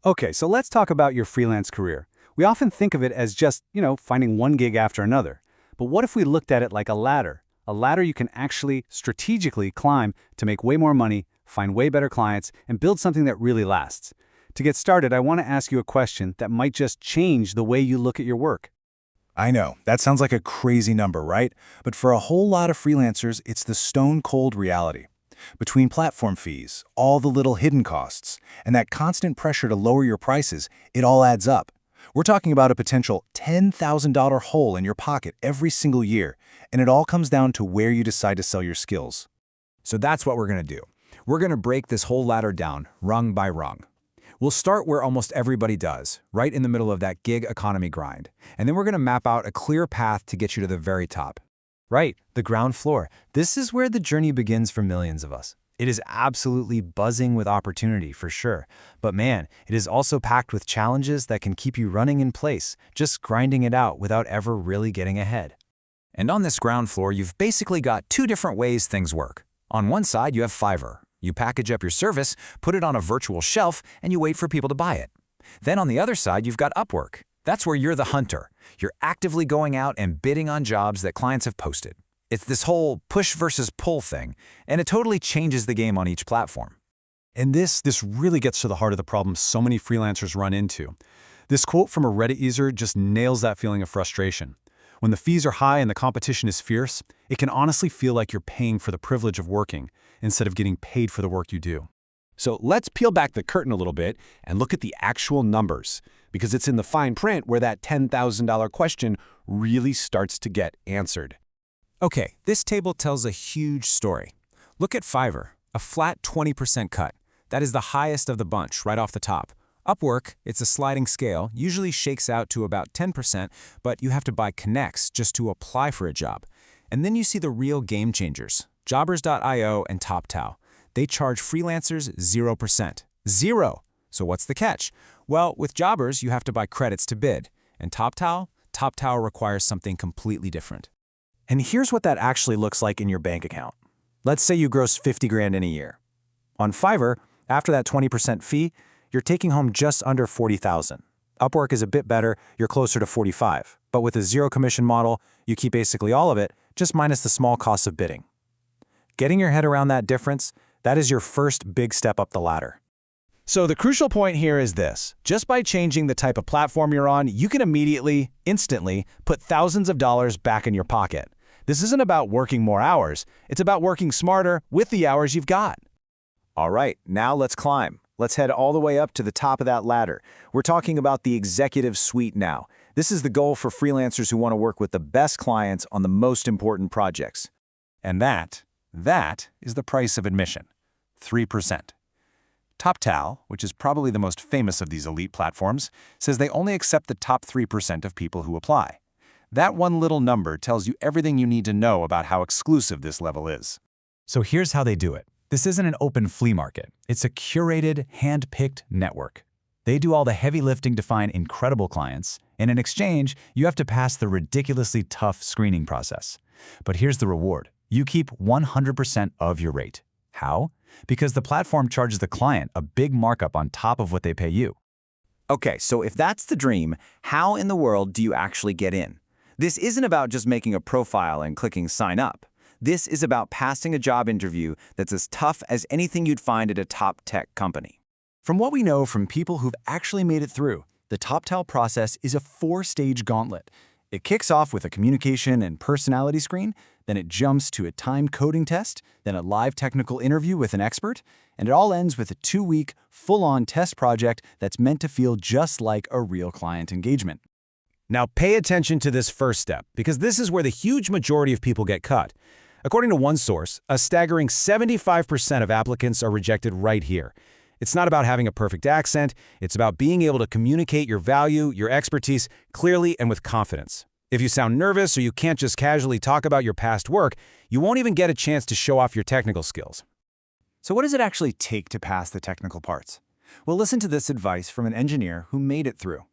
Okay, so let's talk about your freelance career. We often think of it as just, finding one gig after another. But what if we looked at it like a ladder? A ladder you can actually strategically climb to make way more money, find way better clients, and build something that really lasts. To get started, I want to ask you a question that might just change the way you look at your work. I know, that sounds like a crazy number, right? But for a whole lot of freelancers, it's the stone-cold reality. Between platform fees, all the little hidden costs, and that constant pressure to lower your prices, it all adds up. We're talking about a potential $10,000 hole in your pocket every single year, and it all comes down to where you decide to sell your skills. So that's what we're going to do. We're going to break this whole ladder down, rung by rung. We'll start where almost everybody does, right in the middle of that gig economy grind. And then we're going to map out a clear path to get you to the very top. Right, the ground floor. This is where the journey begins for millions of us. It is absolutely buzzing with opportunity, for sure. But man, it is also packed with challenges that can keep you running in place, just grinding it out without ever really getting ahead. And on this ground floor, you've basically got two different ways things work. On one side, you have Fiverr. You package up your service, put it on a virtual shelf, and you wait for people to buy it. Then on the other side, you've got Upwork. That's where you're the hunter. You're actively going out and bidding on jobs that clients have posted. It's this whole push versus pull thing, and it totally changes the game on each platform. And this really gets to the heart of the problem so many freelancers run into. This quote from a Reddit user just nails that feeling of frustration. When the fees are high and the competition is fierce, it can honestly feel like you're paying for the privilege of working instead of getting paid for the work you do. So let's peel back the curtain a little bit and look at the actual numbers, because it's in the fine print where that $10,000 question really starts to get answered. Okay, this table tells a huge story. Look at Fiverr, a flat 20% cut. That is the highest of the bunch, right off the top. Upwork, it's a sliding scale, usually shakes out to about 10%, but you have to buy connects just to apply for a job. And then you see the real game changers, Jobbers.io and Toptal. They charge freelancers 0%. Zero! So what's the catch? Well, with Jobbers, you have to buy credits to bid. And Toptal requires something completely different. And here's what that actually looks like in your bank account. Let's say you gross 50 grand in a year. On Fiverr, after that 20% fee, you're taking home just under 40,000. Upwork is a bit better, you're closer to 45. But with a zero commission model, you keep basically all of it, just minus the small costs of bidding. Getting your head around that difference, that is your first big step up the ladder. So the crucial point here is this. Just by changing the type of platform you're on, you can immediately, instantly, put thousands of dollars back in your pocket. This isn't about working more hours. It's about working smarter with the hours you've got. All right, now let's climb. Let's head all the way up to the top of that ladder. We're talking about the executive suite now. This is the goal for freelancers who want to work with the best clients on the most important projects. And that is the price of admission, 3%. Toptal, which is probably the most famous of these elite platforms, says they only accept the top 3% of people who apply. That one little number tells you everything you need to know about how exclusive this level is. So here's how they do it. This isn't an open flea market. It's a curated, hand-picked network. They do all the heavy lifting to find incredible clients, and in exchange, you have to pass the ridiculously tough screening process. But here's the reward. You keep 100% of your rate. How? Because the platform charges the client a big markup on top of what they pay you. Okay, so if that's the dream, how in the world do you actually get in? This isn't about just making a profile and clicking sign up. This is about passing a job interview that's as tough as anything you'd find at a top tech company. From what we know from people who've actually made it through, the Toptal process is a 4-stage gauntlet. It kicks off with a communication and personality screen, then it jumps to a timed coding test, then a live technical interview with an expert, and it all ends with a 2-week, full-on test project that's meant to feel just like a real client engagement. Now pay attention to this first step, because this is where the huge majority of people get cut. According to one source, a staggering 75% of applicants are rejected right here. It's not about having a perfect accent, it's about being able to communicate your value, your expertise, clearly and with confidence. If you sound nervous or you can't just casually talk about your past work, you won't even get a chance to show off your technical skills. So what does it actually take to pass the technical parts? Well, listen to this advice from an engineer who made it through.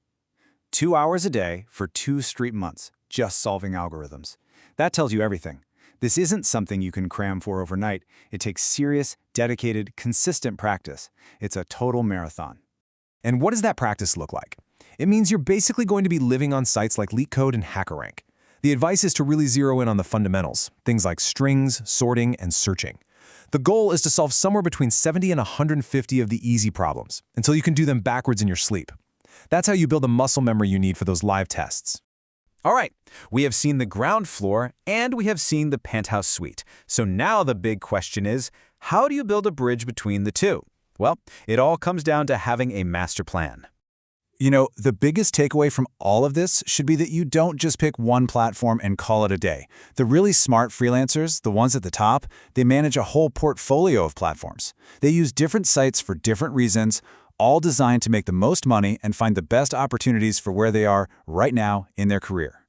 2 hours a day for 2 straight months, just solving algorithms. That tells you everything. This isn't something you can cram for overnight. It takes serious, dedicated, consistent practice. It's a total marathon. And what does that practice look like? It means you're basically going to be living on sites like LeetCode and HackerRank. The advice is to really zero in on the fundamentals, things like strings, sorting, and searching. The goal is to solve somewhere between 70 and 150 of the easy problems, until you can do them backwards in your sleep. That's how you build the muscle memory you need for those live tests. All right, we have seen the ground floor and we have seen the penthouse suite. So now the big question is, how do you build a bridge between the two? Well, it all comes down to having a master plan. You know, the biggest takeaway from all of this should be that you don't just pick one platform and call it a day. The really smart freelancers, the ones at the top, they manage a whole portfolio of platforms. They use different sites for different reasons, all designed to make the most money and find the best opportunities for where they are right now in their career.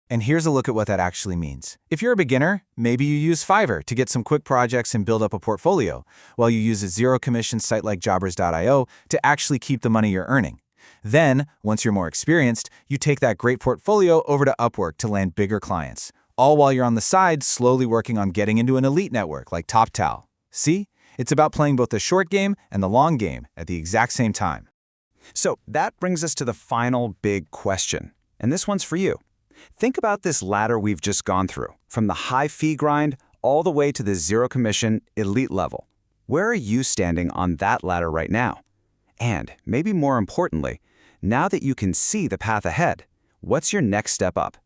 And here's a look at what that actually means. If you're a beginner, maybe you use Fiverr to get some quick projects and build up a portfolio, while you use a zero-commission site like jobbers.io to actually keep the money you're earning. Then, once you're more experienced, you take that great portfolio over to Upwork to land bigger clients, all while you're on the side slowly working on getting into an elite network like Toptal. See? It's about playing both the short game and the long game at the exact same time. So that brings us to the final big question, and this one's for you. Think about this ladder we've just gone through, from the high fee grind all the way to the zero commission elite level. Where are you standing on that ladder right now? And maybe more importantly, now that you can see the path ahead, what's your next step up?